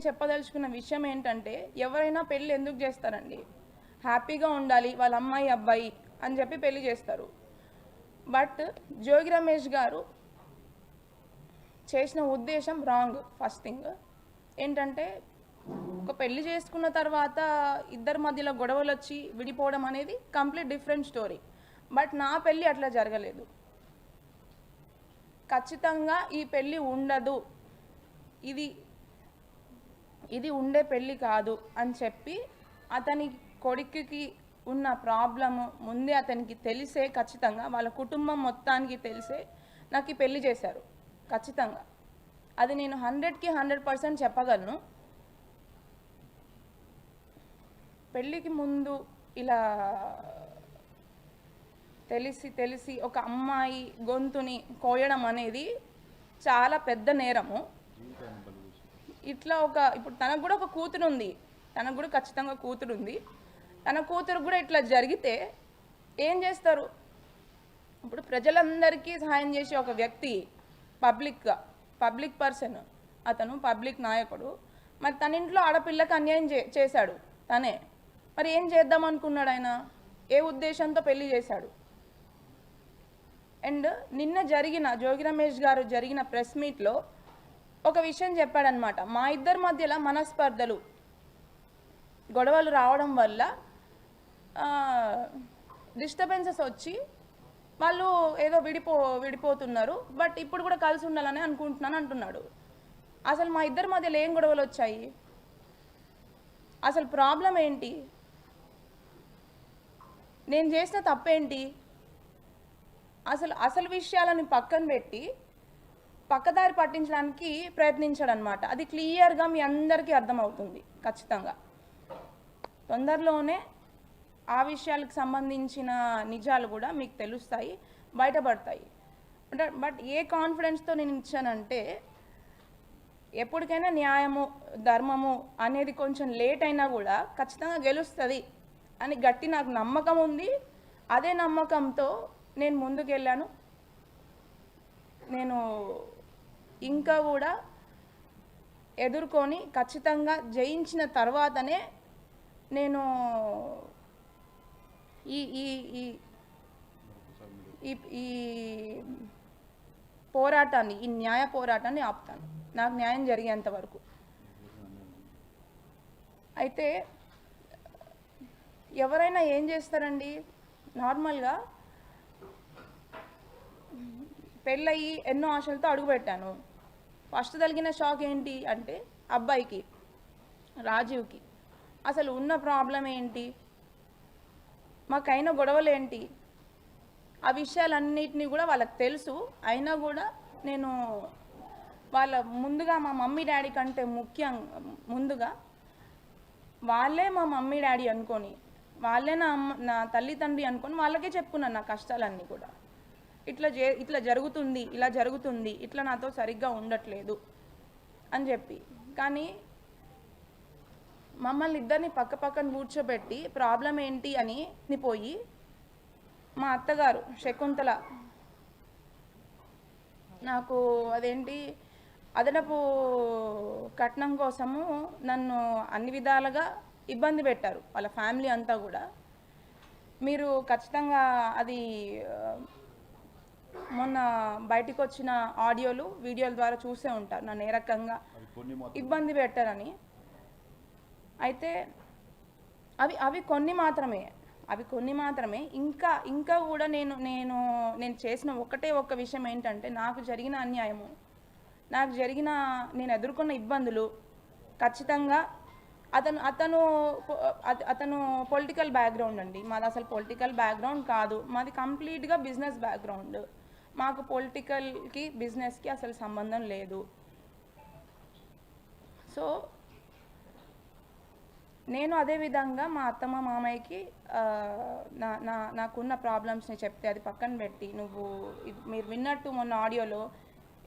చెప్పదలుచుకున్న విషయం ఏంటంటే, ఎవరైనా పెళ్ళి ఎందుకు చేస్తారండి? హ్యాపీగా ఉండాలి వాళ్ళ అమ్మాయి అబ్బాయి అని చెప్పి పెళ్లి చేస్తారు. బట్ జోగి రమేష్ గారు చేసిన ఉద్దేశం రాంగ్. ఫస్ట్ థింగ్ ఏంటంటే, ఒక పెళ్లి చేసుకున్న తర్వాత ఇద్దరి మధ్యలో గొడవలు వచ్చి విడిపోవడం అనేది కంప్లీట్ డిఫరెంట్ స్టోరీ. బట్ నా పెళ్ళి అట్లా జరగలేదు. ఖచ్చితంగా ఈ పెళ్ళి ఉండదు, ఇది ఉండే పెళ్ళి కాదు అని చెప్పి అతని కొడుకుకి ఉన్న ప్రాబ్లము ముందే అతనికి తెలిసే, ఖచ్చితంగా వాళ్ళ కుటుంబం మొత్తానికి తెలిసే నాకు ఈ పెళ్లి చేశారు. ఖచ్చితంగా అది నేను 100కి 100% చెప్పగలను. పెళ్ళికి ముందు ఇలా తెలిసి ఒక అమ్మాయి గొంతుని కోయడం అనేది చాలా పెద్ద నేరము. ఇట్లా ఇప్పుడు తనకు కూడా ఒక కూతురు ఉంది, తనకు కూడా ఖచ్చితంగా కూతురు ఉంది. తన కూతురు కూడా ఇట్లా జరిగితే ఏం చేస్తారు? ఇప్పుడు ప్రజలందరికీ సహాయం చేసే ఒక వ్యక్తి, పబ్లిక్ పర్సన్, అతను పబ్లిక్ నాయకుడు. మరి తన ఇంట్లో ఆడపిల్లకి అన్యాయం చేశాడు తనే. మరి ఏం చేద్దాం అనుకున్నాడు ఆయన? ఏ ఉద్దేశంతో పెళ్లి చేశాడు? అండ్ నిన్న జోగి రమేష్ గారు జరిగిన ప్రెస్ మీట్లో ఒక విషయం చెప్పాడనమాట. మా ఇద్దరి మధ్యలో మనస్పర్ధలు, గొడవలు రావడం వల్ల డిస్టర్బెన్సెస్ వచ్చి వాళ్ళు ఏదో విడిపోతున్నారు, బట్ ఇప్పుడు కూడా కలిసి ఉండాలని అనుకుంటున్నాను అంటున్నాడు. అసలు మా ఇద్దరి మధ్యలో ఏం గొడవలు వచ్చాయి? అసలు ప్రాబ్లం ఏంటి? నేను చేసిన తప్పేంటి? అసలు విషయాలను పక్కన పెట్టి పక్కదారి పట్టించడానికి ప్రయత్నించాడనమాట. అది క్లియర్గా మీ అందరికీ అర్థమవుతుంది. ఖచ్చితంగా తొందరలోనే ఆ విషయాలకు సంబంధించిన నిజాలు కూడా మీకు తెలుస్తాయి, బయటపడతాయి. బట్ ఏ కాన్ఫిడెన్స్తో నేను ఇచ్చానంటే, ఎప్పటికైనా న్యాయము ధర్మము అనేది కొంచెం లేట్ అయినా కూడా ఖచ్చితంగా గెలుస్తుంది అని గట్టి నాకు నమ్మకం ఉంది. అదే నమ్మకంతో నేను ముందుకెళ్ళాను. నేను ఇంకా కూడా ఎదుర్కొని ఖచ్చితంగా జయించిన తర్వాతనే నేను ఈ ఈ ఈ పోరాటాన్ని, ఈ న్యాయ పోరాటాన్ని ఆపుతాను, నాకు న్యాయం జరిగేంత వరకు. అయితే ఎవరైనా ఏం చేస్తారండి, నార్మల్గా పెళ్ళయి ఎన్నో ఆశలతో అడుగుపెట్టాను. ఫస్ట్ తగిలిన షాక్ ఏంటి అంటే, అబ్బాయికి రాజీవ్కి అసలు ఉన్న ప్రాబ్లం ఏంటి, మాకైనా గొడవలు ఏంటి, ఆ విషయాలన్నిటినీ కూడా వాళ్ళకి తెలుసు. అయినా కూడా నేను ముందుగా మా మమ్మీ డాడీ కంటే ముందుగా వాళ్ళే మా మమ్మీ డాడీ అనుకొని, వాళ్ళే నా తల్లి తండ్రి అనుకొని వాళ్ళకే చెప్పుకున్నాను నా కష్టాలన్నీ కూడా. ఇట్లా జరుగుతుంది, ఇలా జరుగుతుంది, ఇట్లా నాతో సరిగ్గా ఉండట్లేదు అని చెప్పి. కానీ మమ్మల్ని ఇద్దరిని పక్కన కూర్చోబెట్టి ప్రాబ్లం ఏంటి అని పోయి మా అత్తగారు శకుంతల నాకు అదనపు కట్నం కోసము నన్ను అన్ని విధాలుగా ఇబ్బంది పెట్టారు, వాళ్ళ ఫ్యామిలీ అంతా కూడా. మీరు ఖచ్చితంగా అది మొన్న బయటికి వచ్చిన ఆడియోలు వీడియోల ద్వారా చూసే ఉంటారు నన్ను ఏ రకంగా ఇబ్బంది పెట్టారని. అయితే అవి కొన్ని మాత్రమే. ఇంకా కూడా నేను చేసిన ఒక్క విషయం ఏంటంటే, నాకు జరిగిన అన్యాయము, నేను ఎదుర్కొన్న ఇబ్బందులు ఖచ్చితంగా అతను పొలిటికల్ బ్యాక్గ్రౌండ్ అండి. మాది అసలు పొలిటికల్ బ్యాక్గ్రౌండ్ కాదు, మాది కంప్లీట్గా బిజినెస్ బ్యాక్గ్రౌండ్. మాకు పొలిటికల్కి బిజినెస్కి అసలు సంబంధం లేదు. సో నేను అదేవిధంగా మా అత్తమ్మ మామయ్యకి నాకున్న ప్రాబ్లమ్స్ని చెప్తే అది పక్కన పెట్టి, మీరు విన్నట్టు మొన్న ఆడియోలో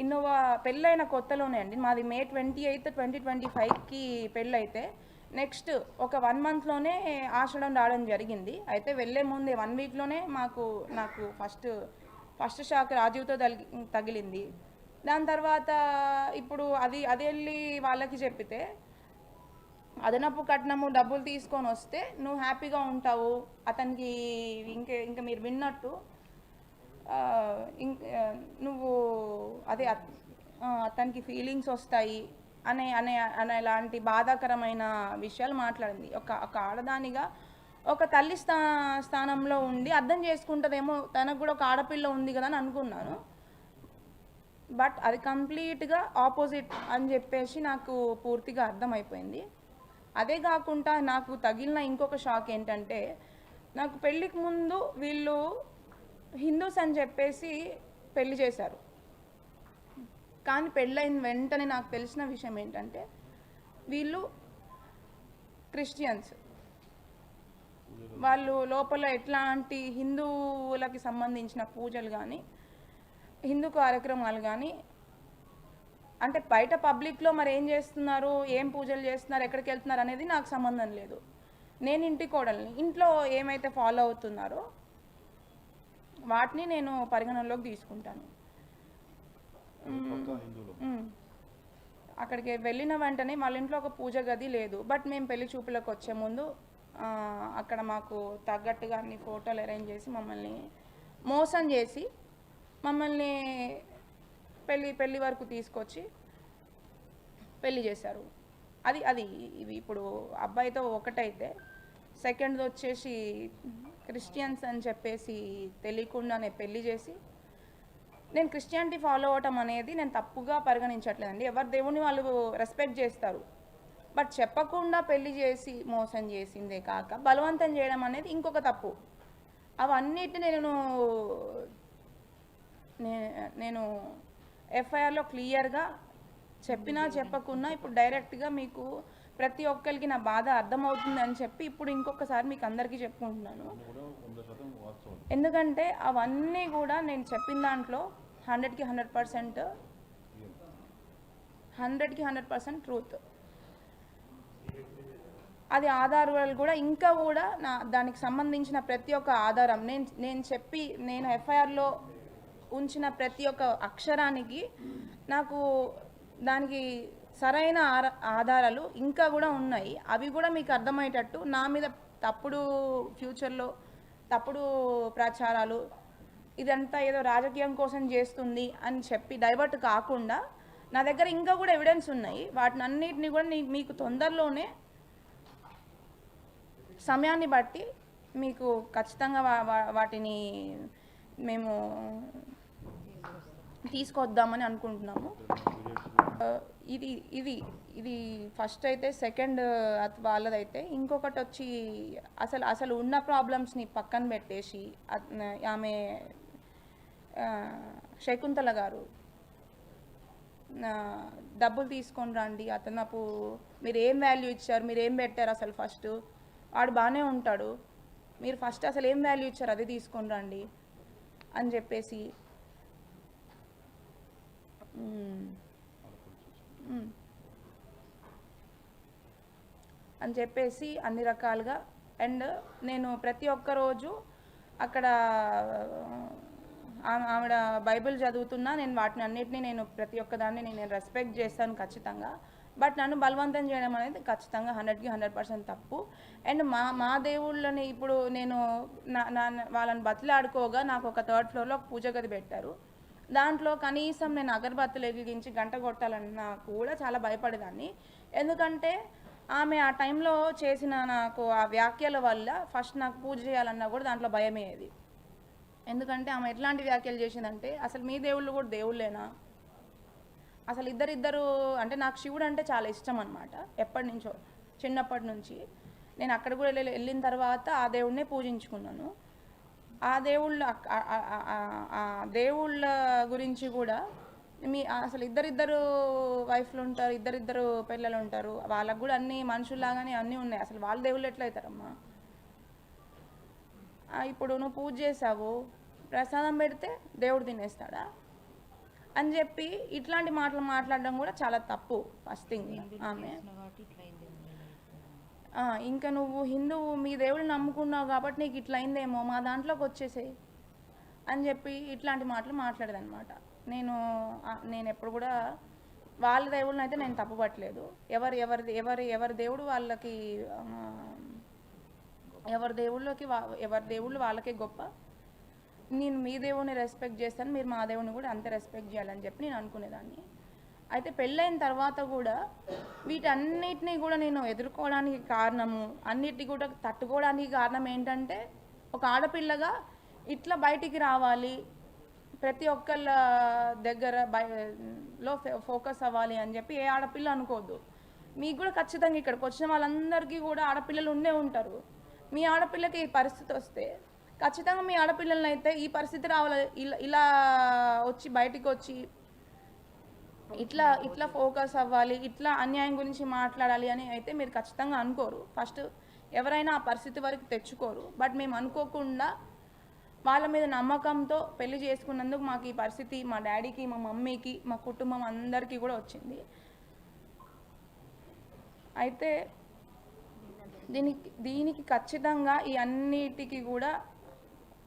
ఇన్నోవా పెళ్ళైన కొత్తలోనే అండి, మాది May 28, 2025కి పెళ్ళైతే నెక్స్ట్ ఒక 1 monthలోనే ఆషాఢం రావడం జరిగింది. అయితే వెళ్ళే ముందే 1 weekలోనే నాకు ఫస్ట్ షాక్ రాజీవ్తో తగిలింది. దాని తర్వాత ఇప్పుడు అది వెళ్ళి వాళ్ళకి చెప్పితే అదనపు కట్నము డబ్బులు తీసుకొని వస్తే నువ్వు హ్యాపీగా ఉంటావు, అతనికి ఇంకా మీరు విన్నట్టు నువ్వు అదే అతనికి ఫీలింగ్స్ వస్తాయి అనే అనే అనేలాంటి బాధాకరమైన విషయాలు మాట్లాడింది. ఒక ఆడదానిగా ఒక తల్లి స్థానంలో ఉండి అర్థం చేసుకుంటుందేమో, తనకు కూడా ఒక ఆడపిల్ల ఉంది కదా అని అనుకున్నాను. బట్ అది కంప్లీట్గా ఆపోజిట్ అని చెప్పేసి నాకు పూర్తిగా అర్థమైపోయింది. అదే కాకుండా నాకు తగిలిన ఇంకొక షాక్ ఏంటంటే, నాకు పెళ్ళికి ముందు వీళ్ళు హిందూస్ అని చెప్పేసి పెళ్లి చేశారు. కానీ పెళ్ళైన వెంటనే నాకు తెలిసిన విషయం ఏంటంటే వీళ్ళు క్రిస్టియన్స్. వాళ్ళు లోపల ఎట్లాంటి హిందువులకి సంబంధించిన పూజలు కానీ హిందూ కార్యక్రమాలు కానీ, అంటే బయట పబ్లిక్లో మరి ఏం చేస్తున్నారు, ఏం పూజలు చేస్తున్నారు, ఎక్కడికి వెళ్తున్నారు అనేది నాకు సంబంధం లేదు. నేను ఇంటి కోడల్ని, ఇంట్లో ఏమైతే ఫాలో అవుతున్నారో వాటిని నేను పరిగణనలోకి తీసుకుంటాను. అక్కడికి వెళ్ళిన వెంటనే వాళ్ళ ఇంట్లో ఒక పూజ గది లేదు. బట్ మేము పెళ్లి చూపులకు వచ్చే ముందు అక్కడ మాకు తగ్గట్టుగా అన్ని ఫోటోలు అరేంజ్ చేసి మమ్మల్ని మోసం చేసి మమ్మల్ని పెళ్ళి వరకు తీసుకొచ్చి పెళ్ళి చేశారు. అది ఇవి ఇప్పుడు అబ్బాయితో ఒకటైతే, సెకండ్ వచ్చేసి క్రిస్టియన్స్ అని చెప్పేసి తెలియకుండానే పెళ్ళి చేసి, నేను క్రిస్టియానిటీ ఫాలో అవటం అనేది నేను తప్పుగా పరిగణించట్లేదండి. ఎవరి దేవుని వాళ్ళు రెస్పెక్ట్ చేస్తారు. బట్ చెప్పకుండా పెళ్లి చేసి మోసం చేసిందే కాక బలవంతం చేయడం అనేది ఇంకొక తప్పు. అవన్నిటిని నేను ఎఫ్ఐఆర్లో క్లియర్గా చెప్పినా చెప్పకున్నా ఇప్పుడు డైరెక్ట్గా మీకు ప్రతి ఒక్కరికి నా బాధ అర్థమవుతుంది అని చెప్పి ఇప్పుడు ఇంకొకసారి మీకు అందరికీ చెప్పుకుంటున్నాను. ఎందుకంటే అవన్నీ కూడా నేను చెప్పిన దాంట్లో 100కి 100% ట్రూత్. అది ఆధారాలు కూడా ఇంకా కూడా దానికి సంబంధించిన ప్రతి ఒక్క ఆధారం నేను ఎఫ్ఐఆర్లో ఉంచిన ప్రతి ఒక్క అక్షరానికి నాకు దానికి సరైన ఆధారాలు ఇంకా కూడా ఉన్నాయి. అవి కూడా మీకు అర్థమయ్యేటట్టు నా మీద ఫ్యూచర్లో తప్పుడు ప్రచారాలు, ఇదంతా ఏదో రాజకీయం కోసం చేస్తుంది అని చెప్పి డైవర్ట్ కాకుండా నా దగ్గర ఇంకా కూడా ఎవిడెన్స్ ఉన్నాయి. వాటిని అన్నిటిని కూడా మీకు తొందరలోనే సమయాన్ని బట్టి మీకు ఖచ్చితంగా వాటిని మేము తీసుకొద్దామని అనుకుంటున్నాము. ఇది ఫస్ట్ అయితే. సెకండ్ వాళ్ళదైతే ఇంకొకటి వచ్చి అసలు ఉన్న ప్రాబ్లమ్స్ని పక్కన పెట్టేసి ఆమె శకుంతల గారు డబ్బులు తీసుకొని రండి, అతను మీరు ఏం వాల్యూ ఇచ్చారు, మీరు ఏం పెట్టారు, అసలు ఫస్ట్ వాడు బాగానే ఉంటాడు, మీరు ఫస్ట్ అసలు ఏం వాల్యూ ఇచ్చారు అది తీసుకొని రండి అని చెప్పేసి అన్ని రకాలుగా. అండ్ నేను ప్రతి ఒక్క రోజు అక్కడ ఆవిడ బైబిల్ చదువుతున్నా, నేను వాటిని అన్నిటినీ నేను ప్రతి ఒక్కదాన్ని నేను రెస్పెక్ట్ చేస్తాను ఖచ్చితంగా. బట్ నన్ను బలవంతం చేయడం అనేది ఖచ్చితంగా 100కి 100% తప్పు. అండ్ మా దేవుళ్ళని ఇప్పుడు నేను వాళ్ళని బతిలాడుకోగా నాకు ఒక 3rd ఫ్లోర్లో ఒక పూజ గది పెట్టారు. దాంట్లో కనీసం నేను అగరబత్తులు వెలిగించి గంట కొట్టాలన్నా కూడా చాలా భయపడేదాన్ని. ఎందుకంటే ఆమె ఆ టైంలో చేసిన నాకు ఆ వ్యాఖ్యల వల్ల ఫస్ట్ నాకు పూజ చేయాలన్నా కూడా దాంట్లో భయమేది. ఎందుకంటే ఆమె ఎట్లాంటి వ్యాఖ్యలు చేసిందంటే, అసలు మీ దేవుళ్ళు కూడా దేవుళ్ళేనా, అసలు ఇద్దరు అంటే నాకు శివుడు అంటే చాలా ఇష్టం అనమాట. ఎప్పటి నుంచో చిన్నప్పటి నుంచి నేను అక్కడ కూడా వెళ్ళిన తర్వాత ఆ దేవుడినే పూజించుకున్నాను. ఆ దేవుళ్ళ గురించి కూడా అసలు ఇద్దరు వైఫ్లు ఉంటారు, ఇద్దరు పిల్లలు ఉంటారు, వాళ్ళకు కూడా అన్ని మనుషుల్లాగానే అన్నీ ఉన్నాయి. అసలు వాళ్ళ దేవుళ్ళు ఎట్లయితారమ్మా? ఇప్పుడు నువ్వు పూజ చేసావు, ప్రసాదం పెడితే దేవుడు తినేస్తాడా అని చెప్పి ఇట్లాంటి మాటలు మాట్లాడడం కూడా చాలా తప్పు. ఫస్ట్ థింగ్ ఆమె ఇంకా నువ్వు హిందువు, మీ దేవుళ్ళు నమ్ముకున్నావు కాబట్టి నీకు ఇట్లా అయిందేమో, మా దాంట్లోకి వచ్చేసేయి అని చెప్పి ఇట్లాంటి మాటలు మాట్లాడేదన్నమాట. నేను ఎప్పుడు కూడా వాళ్ళ దేవుళ్ళని అయితే నేను తప్పుపట్టలేదు. ఎవరి దేవుడు వాళ్ళకి ఎవరి దేవుళ్ళు వాళ్ళకే గొప్ప. నేను మీ దేవుని రెస్పెక్ట్ చేస్తాను, మీరు మా దేవుని కూడా అంతే రెస్పెక్ట్ చేయాలని చెప్పి నేను అనుకునేదాన్ని. అయితే పెళ్ళైన తర్వాత కూడా వీటన్నిటినీ కూడా నేను ఎదుర్కోవడానికి కారణము, అన్నిటినీ కూడా తట్టుకోవడానికి కారణం ఏంటంటే, ఒక ఆడపిల్లగా ఇట్లా బయటికి రావాలి, ప్రతి ఒక్కళ్ళ దగ్గర లో ఫోకస్ అవ్వాలి అని చెప్పి ఏ ఆడపిల్ల అనుకోవద్దు. మీకు కూడా ఖచ్చితంగా ఇక్కడికి వచ్చిన వాళ్ళందరికీ కూడా ఆడపిల్లలు ఉండే ఉంటారు. మీ ఆడపిల్లకి ఈ పరిస్థితి వస్తే ఖచ్చితంగా మీ ఆడపిల్లలని అయితే ఈ పరిస్థితి రావాలి, ఇలా వచ్చి బయటికి వచ్చి ఇట్లా ఫోకస్ అవ్వాలి, ఇట్లా అన్యాయం గురించి మాట్లాడాలి అని అయితే మీరు ఖచ్చితంగా అనుకోరు. ఫస్ట్ ఎవరైనా ఆ పరిస్థితి వరకు తెచ్చుకోరు. బట్ మేము అనుకోకుండా వాళ్ళ మీద నమ్మకంతో పెళ్లి చేసుకున్నందుకు మాకు ఈ పరిస్థితి మా డాడీకి, మా మమ్మీకి, మా కుటుంబం అందరికీ కూడా వచ్చింది. అయితే దీనికి ఖచ్చితంగా ఈ అన్నిటికీ కూడా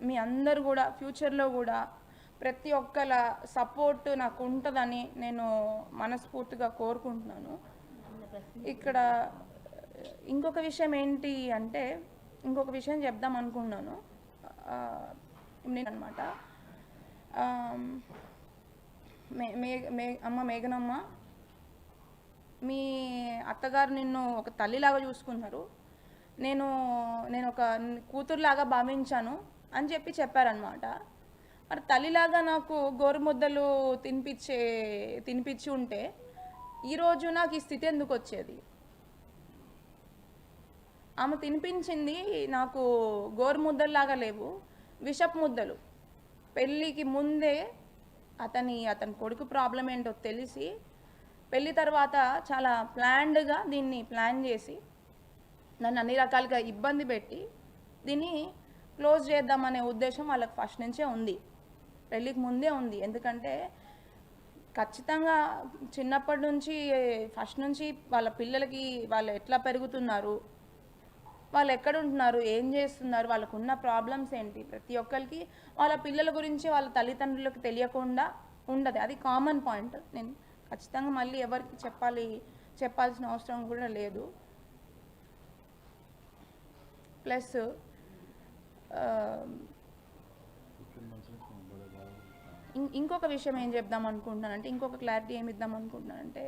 మీ అందరు కూడా ఫ్యూచర్లో కూడా ప్రతి ఒక్కల సపోర్ట్ నాకు ఉంటుందని నేను మనస్ఫూర్తిగా కోరుకుంటున్నాను. ఇక్కడ ఇంకొక విషయం ఏంటి అంటే, ఇంకొక విషయం చెప్దాం అనుకున్నాను అనమాట. అమ్మ మేఘనమ్మ, మీ అత్తగారు నిన్ను ఒక తల్లిలాగా చూసుకున్నారు, నేను ఒక కూతురులాగా భావించాను అని చెప్పారనమాట. మరి తల్లిలాగా నాకు గోరుముద్దలు తినిపించి ఉంటే ఈరోజు నాకు ఈ స్థితి ఎందుకు వచ్చేది? ఆమె తినిపించింది నాకు గోరుముద్దల్లాగా లేవు, విషపు ముద్దలు. పెళ్ళికి ముందే అతని కొడుకు ప్రాబ్లం ఏంటో తెలిసి పెళ్ళి తర్వాత చాలా ప్లాన్డ్గా దీన్ని ప్లాన్ చేసి నన్ను అన్ని రకాలుగా ఇబ్బంది పెట్టి దీన్ని క్లోజ్ చేద్దామనే ఉద్దేశం వాళ్ళకి ఫస్ట్ నుంచే ఉంది, పెళ్ళికి ముందే ఉంది. ఎందుకంటే ఖచ్చితంగా చిన్నప్పటి నుంచి ఫస్ట్ నుంచి వాళ్ళ పిల్లలకి వాళ్ళు ఎట్లా పెరుగుతున్నారు, వాళ్ళు ఎక్కడ ఉంటున్నారు, ఏం చేస్తున్నారు, వాళ్ళకున్న ప్రాబ్లమ్స్ ఏంటి, ప్రతి ఒక్కరికి వాళ్ళ పిల్లల గురించి వాళ్ళ తల్లిదండ్రులకు తెలియకుండా ఉండదు. అది కామన్ పాయింట్. నేను ఖచ్చితంగా మళ్ళీ ఎవరికి చెప్పాల్సిన అవసరం కూడా లేదు. ప్లస్ ఇంకొక విషయం ఏం చెప్దాం అనుకుంటున్నానంటే, ఇంకొక క్లారిటీ ఏమి ఇద్దాం అనుకుంటున్నానంటే,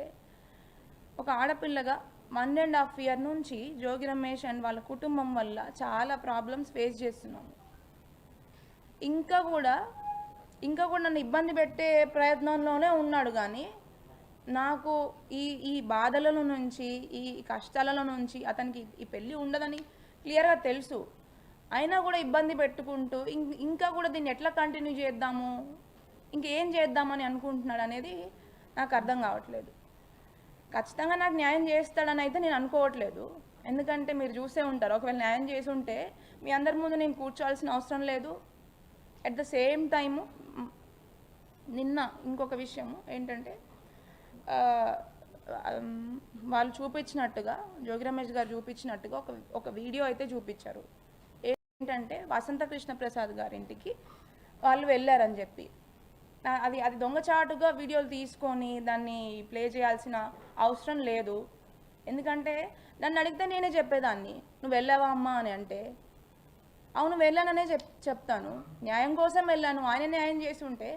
ఒక ఆడపిల్లగా 1.5 year నుంచి జోగి రమేష్ అండ్ వాళ్ళ కుటుంబం వల్ల చాలా ప్రాబ్లమ్స్ ఫేస్ చేస్తున్నాము. ఇంకా కూడా నన్ను ఇబ్బంది పెట్టే ప్రయత్నంలోనే ఉన్నాడు. కానీ నాకు ఈ బాధల నుంచి, ఈ కష్టాల నుంచి అతనికి ఈ పెళ్ళి ఉండదని క్లియర్గా తెలుసు. అయినా కూడా ఇబ్బంది పెట్టుకుంటూ ఇంకా కూడా దీన్ని ఎట్లా కంటిన్యూ చేద్దాము, ఇంకేం చేద్దామని అనుకుంటున్నాడు అనేది నాకు అర్థం కావట్లేదు. ఖచ్చితంగా నాకు న్యాయం చేస్తాడని అయితే నేను అనుకోవట్లేదు. ఎందుకంటే మీరు చూసే ఉంటారు, ఒకవేళ న్యాయం చేసి ఉంటే మీ అందరి ముందు నేను కూర్చోవాల్సిన అవసరం లేదు. అట్ ద సేమ్ టైము నిన్న ఇంకొక విషయము ఏంటంటే, వాళ్ళు చూపించినట్టుగా, జోగి రమేష్ గారు చూపించినట్టుగా ఒక వీడియో అయితే చూపించారు. ఏంటంటే వసంత కృష్ణ ప్రసాద్ గారింటికి వాళ్ళు వెళ్ళారని చెప్పి, అది దొంగచాటుగా వీడియోలు తీసుకొని దాన్ని ప్లే చేయాల్సిన అవసరం లేదు. ఎందుకంటే నన్ను అడిగితే నేనే చెప్పేదాన్ని, నువ్వు వెళ్ళావా అమ్మా అని అంటే అవును వెళ్ళాననే చెప్తాను. న్యాయం కోసం వెళ్ళాను, ఆయన న్యాయం చేసి ఉంటే,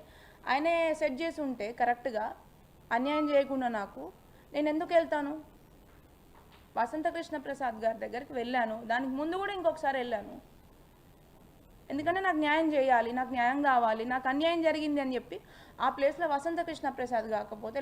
ఆయనే సెట్ చేసి ఉంటే కరెక్ట్గా అన్యాయం చేయకుండా నాకు, నేను ఎందుకు వెళ్తాను? వసంత కృష్ణ ప్రసాద్ గారి దగ్గరికి వెళ్ళాను, దానికి ముందు కూడా ఇంకొకసారి వెళ్ళాను. ఎందుకంటే నాకు న్యాయం చేయాలి, నాకు న్యాయం కావాలి, నాకు అన్యాయం జరిగింది అని చెప్పి ఆ ప్లేస్లో వసంత కృష్ణ ప్రసాద్ కాకపోతే